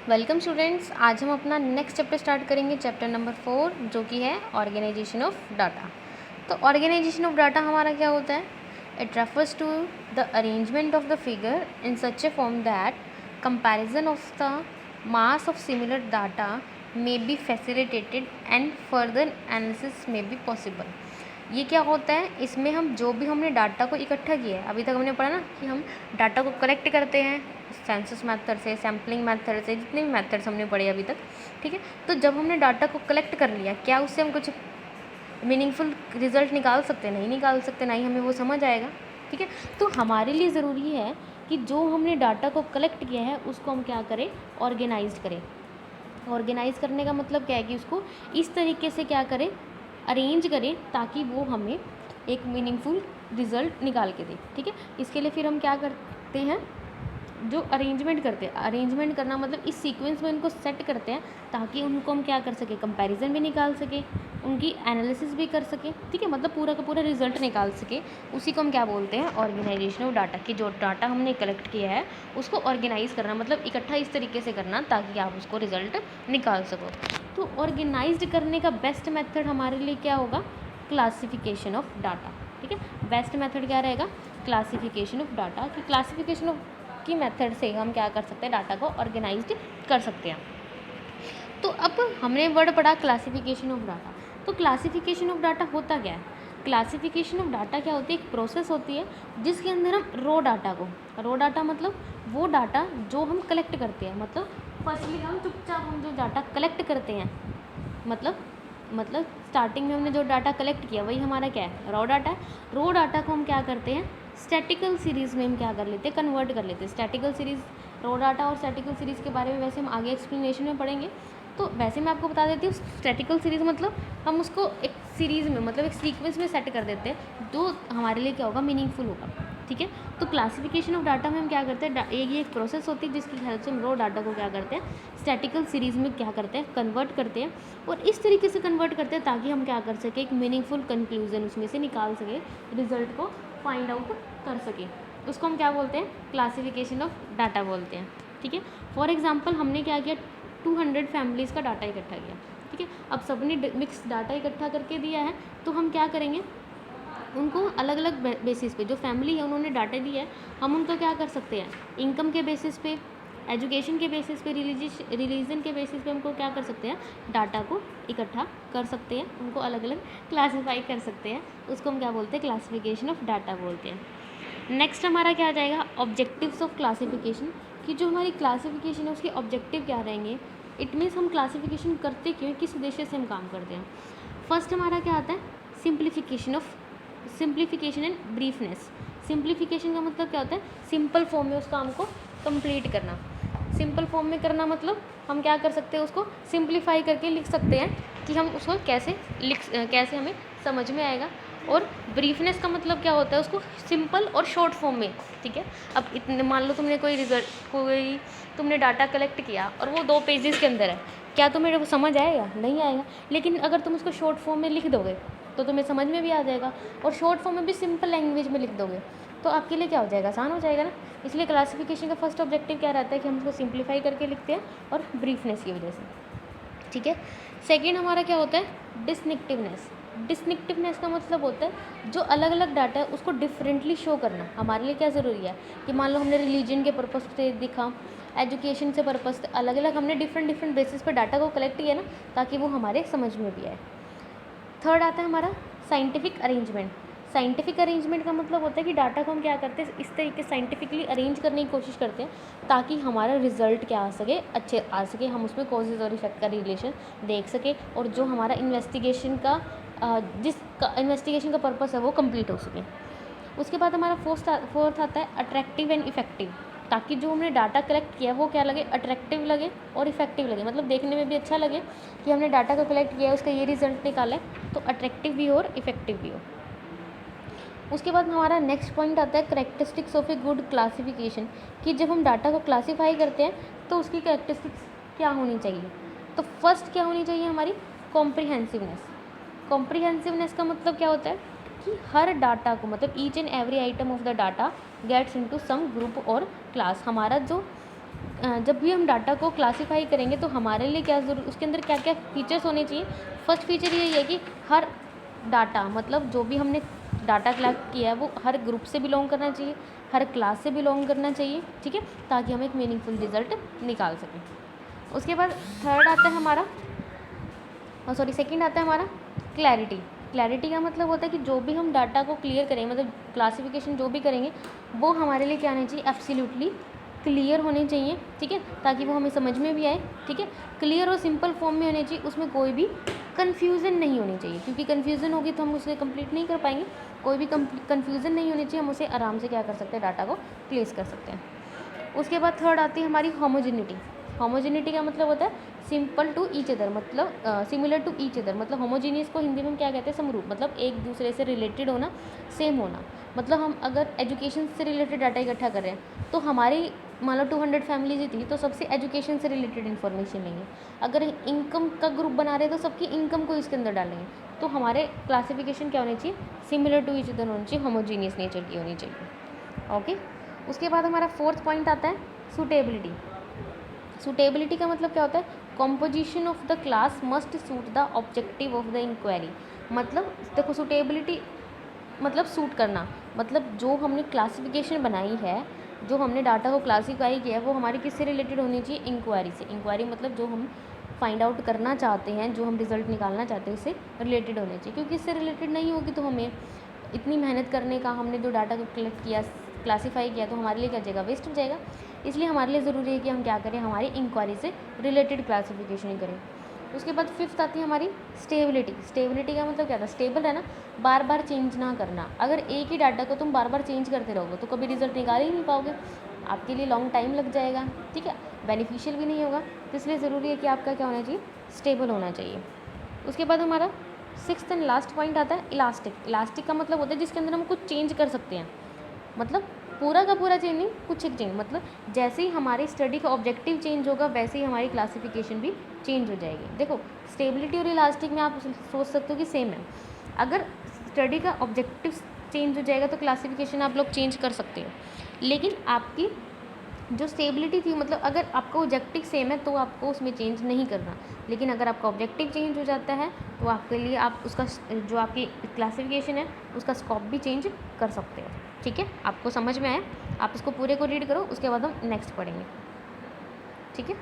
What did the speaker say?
Welcome students. आज हम अपना नेक्स्ट चैप्टर स्टार्ट करेंगे, चैप्टर नंबर 4, जो कि है ऑर्गेनाइजेशन ऑफ डाटा। तो ऑर्गेनाइजेशन ऑफ डाटा हमारा क्या होता है? It refers to the arrangement of the figure in such a form that comparison of the mass of similar data may be facilitated and further analysis may be possible. ये क्या होता है? इसमें हम जो भी हमने डाटा को इकट्ठा किया है, अभी तक हमने पढ़ा ना कि हम डाटा को कलेक्ट करते हैं सेंसस मेथड से, सैम्पलिंग मेथड से, जितने भी मेथड्स हमने पढ़े अभी तक, ठीक है। तो जब हमने डाटा को कलेक्ट कर लिया, क्या उससे हम कुछ मीनिंगफुल रिजल्ट निकाल सकते हैं? नहीं निकाल सकते, ना ही हमें वो समझ आएगा, ठीक है। तो हमारे लिए ज़रूरी है कि जो हमने डाटा को कलेक्ट किया है उसको हम क्या करें? ऑर्गेनाइज करें। ऑर्गेनाइज करने का मतलब क्या है कि उसको इस तरीके से क्या करें? अरेंज करें ताकि वो हमें एक मीनिंगफुल रिज़ल्ट निकाल के दे, ठीक है। इसके लिए फिर हम क्या करते हैं? जो अरेंजमेंट करते हैं, अरेंजमेंट करना मतलब इस सीक्वेंस में उनको सेट करते हैं ताकि उनको हम क्या कर सकें? कंपैरिजन भी निकाल सकें, उनकी एनालिसिस भी कर सकें, ठीक है। मतलब पूरा का पूरा रिजल्ट निकाल सकें। उसी को हम क्या बोलते हैं? Organisation of data. कि जो डाटा हमने कलेक्ट किया है उसको ऑर्गेनाइज करना, मतलब इकट्ठा इस तरीके से करना ताकि आप उसको रिजल्ट निकाल सको। तो ऑर्गेनाइज्ड करने का बेस्ट मेथड हमारे लिए क्या होगा? क्लासिफिकेशन ऑफ डाटा, ठीक है। बेस्ट मेथड क्या रहेगा? Classification of data. कि क्लासिफिकेशन ऑफ की मेथड से हम क्या कर सकते हैं? डाटा को ऑर्गेनाइज्ड कर सकते हैं। तो अब हमने वर्ड पढ़ा क्लासिफिकेशन ऑफ डाटा। तो क्लासिफिकेशन ऑफ डाटा होता क्या है? क्लासिफिकेशन ऑफ डाटा क्या होती है? एक प्रोसेस होती है जिसके अंदर हम रो डाटा को, रो डाटा मतलब वो डाटा जो हम कलेक्ट करते हैं, मतलब फर्स्टली हम चुपचाप हम जो डाटा कलेक्ट करते हैं, मतलब स्टार्टिंग में हमने जो डाटा कलेक्ट किया वही हमारा क्या है? रॉ डाटा है। रो डाटा को हम क्या करते हैं? स्टैटिकल सीरीज़ में हम क्या कर लेते हैं? कन्वर्ट कर लेते हैं। स्टैटिकल सीरीज़, रॉ डाटा और स्टैटिकल सीरीज़ के बारे में वैसे हम आगे एक्सप्लेनेशन में पढ़ेंगे। तो वैसे मैं आपको बता देती हूँ, स्टैटिकल सीरीज़ मतलब हम उसको एक सीरीज़ में, मतलब एक सीक्वेंस में सेट कर देते हैं जो हमारे लिए क्या होगा? मीनिंगफुल होगा, ठीक है। तो क्लासिफिकेशन ऑफ डाटा में हम क्या करते हैं? एक प्रोसेस होती है जिसकी हेल्प से हम रो डाटा को क्या करते हैं? स्टैटिकल सीरीज़ में क्या करते हैं? कन्वर्ट करते हैं। और इस तरीके से कन्वर्ट करते हैं ताकि हम क्या कर सकें? एक मीनिंगफुल कंक्लूजन उसमें से निकाल सकें, रिजल्ट को फाइंड आउट कर सकें। उसको हम क्या बोलते हैं? क्लासिफिकेशन ऑफ डाटा बोलते हैं, ठीक है। फॉर एग्जांपल हमने क्या किया? 200 फैमिलीज़ का डाटा इकट्ठा किया, ठीक है। अब सबने मिक्स डाटा इकट्ठा करके दिया है, तो हम क्या करेंगे? उनको अलग अलग बेसिस पे, जो फैमिली है उन्होंने डाटा दिया है, हम उनको क्या कर सकते हैं? इनकम के बेसिस पे, एजुकेशन के बेसिस पे, रिलीजन के बेसिस पे हमको क्या कर सकते हैं? डाटा को इकट्ठा कर सकते हैं, उनको अलग अलग क्लासीफाई कर सकते हैं। उसको हम क्या बोलते हैं? क्लासिफिकेशन ऑफ डाटा बोलते हैं। नेक्स्ट हमारा क्या आ जाएगा? Objectives of classification. कि जो हमारी क्लासिफिकेशन है उसके ऑब्जेक्टिव क्या रहेंगे? इट मीन्स हम क्लासिफिकेशन करते क्यों, किस उद्देश्य से हम काम करते हैं। फर्स्ट हमारा क्या आता है? Simplification and ब्रीफनेस। सिंप्लीफिकेशन का मतलब क्या होता है? सिंपल फॉर्म में उस काम को कंप्लीट करना। सिंपल फॉर्म में करना मतलब हम क्या कर सकते हैं? उसको सिंप्लीफाई करके लिख सकते हैं कि हम उसको कैसे हमें समझ में आएगा। और ब्रीफनेस का मतलब क्या होता है? उसको सिंपल और शॉर्ट फॉर्म में, ठीक है। अब इतने मान लो तुमने डाटा कलेक्ट किया और वो 2 पेजेस के अंदर है, क्या तुम्हें वो समझ आएगा? नहीं आएगा। लेकिन अगर तुम उसको शॉर्ट फॉर्म में लिख दोगे तो तुम्हें समझ में भी आ जाएगा, और शॉर्ट फॉर्म में भी सिंपल लैंग्वेज में लिख दोगे तो आपके लिए क्या हो जाएगा? आसान हो जाएगा ना। इसलिए क्लासिफिकेशन का फर्स्ट ऑब्जेक्टिव क्या रहता है? कि हम उसको सिंप्लीफाई करके लिखते हैं और ब्रीफनेस की वजह से, ठीक है। सेकेंड हमारा क्या होता है? डिस्टिंक्टिवनेस। डिस्टिंक्टिवनेस का मतलब होता है जो अलग अलग डाटा है उसको डिफरेंटली शो करना। हमारे लिए क्या ज़रूरी है? कि मान लो हमने रिलीजन के पर्पज़ से दिखा, एजुकेशन से पर्पज़ से, अलग अलग हमने डिफरेंट बेसिस पर डाटा को कलेक्ट किया ना, ताकि वो हमारे समझ में भी आए। थर्ड आता है हमारा साइंटिफिक अरेंजमेंट। साइंटिफिक अरेंजमेंट का मतलब होता है कि डाटा को हम क्या करते हैं? इस तरीके साइंटिफिकली अरेंज करने की कोशिश करते हैं ताकि हमारा रिजल्ट क्या आ सके? अच्छे आ सके, हम उसमें कॉजेज़ और इफेक्ट का रिलेशन देख सके, और जो हमारा इन्वेस्टिगेशन का पर्पस है वो कंप्लीट हो सके। उसके बाद हमारा फोर्थ आता है अट्रैक्टिव एंड इफेक्टिव। ताकि जो हमने डाटा कलेक्ट किया वो क्या लगे? अट्रैक्टिव लगे और इफेक्टिव लगे, मतलब देखने में भी अच्छा लगे कि हमने डाटा को कलेक्ट किया है, उसका ये रिजल्ट निकाला है, तो अट्रैक्टिव भी हो और इफेक्टिव भी हो। उसके बाद हमारा नेक्स्ट पॉइंट आता है characteristics of a good classification. कि जब हम डाटा को क्लासीफाई करते हैं तो उसकी करेक्टरिस्टिक्स क्या होनी चाहिए? तो फर्स्ट क्या होनी चाहिए हमारी? कॉम्प्रिहेंसिवनेस। कॉम्प्रिहेंसिवनेस का मतलब क्या होता है? कि हर डाटा को, मतलब each and every item of the data gets into some group or class. हमारा जो जब भी हम डाटा को क्लासीफाई करेंगे तो हमारे लिए क्या ज़रूर उसके अंदर क्या क्या फीचर्स होने चाहिए। फर्स्ट फीचर यही है कि हर डाटा मतलब जो भी हमने डाटा कलेक्ट किया है वो हर ग्रुप से बिलोंग करना चाहिए, हर क्लास से बिलोंग करना चाहिए, ठीक है, ताकि हम एक मीनिंगफुल रिजल्ट निकाल सकें। उसके बाद थर्ड आता है हमारा सेकंड आता है हमारा क्लैरिटी। क्लैरिटी का मतलब होता है कि जो भी हम डाटा को क्लियर करेंगे, मतलब क्लासिफिकेशन जो भी करेंगे वो हमारे लिए क्या होना चाहिए, एब्सोल्युटली क्लियर होने चाहिए, ठीक है, ताकि वो हमें समझ में भी आए, ठीक है, क्लियर और सिंपल फॉर्म में होने चाहिए, उसमें कोई भी कन्फ्यूज़न नहीं होनी चाहिए, क्योंकि कन्फ्यूज़न होगी तो हम उसे कंप्लीट नहीं कर पाएंगे। कोई भी कन्फ्यूज़न नहीं होनी चाहिए, हम उसे आराम से क्या कर सकते हैं, डाटा को प्लेस कर सकते हैं। उसके बाद थर्ड आती है हमारी होमोजेनिटी। होमोजेनिटी का मतलब होता है सिंपल टू ईच अदर, मतलब सिमिलर टू ईच अदर, मतलब होमोजीनियस को हिंदी में क्या कहते हैं, समरूप, मतलब एक दूसरे से रिलेटेड होना, सेम होना। मतलब हम अगर एजुकेशन से रिलेटेड डाटा इकट्ठा कर रहे हैं तो हमारी मान लो 200 फैमिलीज थी तो सबसे एजुकेशन से रिलेटेड इन्फॉर्मेशन लेंगे। अगर इनकम का ग्रुप बना रहे हैं तो सबकी इनकम को इसके अंदर डालेंगे। तो हमारे क्लासिफिकेशन क्या होनी चाहिए, सिमिलर टू ईच अदर होनी चाहिए, होमोजीनियस नेचर की होनी चाहिए। ओके, उसके बाद हमारा फोर्थ पॉइंट आता है सूटेबिलिटी। सूटेबिलिटी का मतलब क्या होता है, composition of the class must suit the objective of the inquiry. मतलब देखो सूटेबिलिटी मतलब सूट करना, मतलब जो हमने क्लासिफिकेशन बनाई है, जो हमने डाटा को क्लासीफाई किया है वो हमारी किससे रिलेटेड होनी चाहिए, इंक्वायरी से। इंक्वायरी मतलब जो हम फाइंड आउट करना चाहते हैं, जो हम रिज़ल्ट निकालना चाहते हैं उससे रिलेटेड होने चाहिए, क्योंकि इससे रिलेटेड नहीं होगी तो हमें इतनी मेहनत करने का, हमने जो डाटा को कलेक्ट किया, क्लासीफाई किया, तो हमारे लिए क्या जाएगा, वेस्ट हो जाएगा। इसलिए हमारे लिए ज़रूरी है कि हम क्या करें, हमारी इंक्वायरी से रिलेटेड क्लासिफिकेशन करें। उसके बाद फिफ्थ आती है हमारी स्टेबिलिटी। स्टेबिलिटी का मतलब क्या था, स्टेबल है ना, बार बार चेंज ना करना। अगर एक ही डाटा को तुम बार बार चेंज करते रहोगे तो कभी रिजल्ट निकाल ही नहीं पाओगे, आपके लिए लॉन्ग टाइम लग जाएगा, ठीक है, बेनिफिशियल भी नहीं होगा। तो इसलिए ज़रूरी है कि आपका क्या होना चाहिए, स्टेबल होना चाहिए। उसके बाद हमारा सिक्स्थ एंड लास्ट पॉइंट आता है इलास्टिक। इलास्टिक का मतलब होता है जिसके अंदर हम कुछ चेंज कर सकते हैं, मतलब पूरा का पूरा चेंज नहीं, कुछ एक चेंज, मतलब जैसे ही हमारी स्टडी का ऑब्जेक्टिव चेंज होगा वैसे ही हमारी क्लासिफिकेशन भी चेंज हो जाएगी। देखो स्टेबिलिटी और इलास्टिक में आप सोच सकते हो कि सेम है। अगर स्टडी का ऑब्जेक्टिव चेंज हो जाएगा तो क्लासिफिकेशन आप लोग चेंज कर सकते हो, लेकिन आपकी जो स्टेबिलिटी थी, मतलब अगर आपका ऑब्जेक्टिव सेम है तो आपको उसमें चेंज नहीं करना, लेकिन अगर आपका ऑब्जेक्टिव चेंज हो जाता है तो आपके लिए आप उसका जो आपकी क्लासिफिकेशन है उसका स्कोप भी चेंज कर सकते हो, ठीक है। आपको समझ में आया, आप इसको पूरे को रीड करो, उसके बाद हम नेक्स्ट पढ़ेंगे, ठीक है।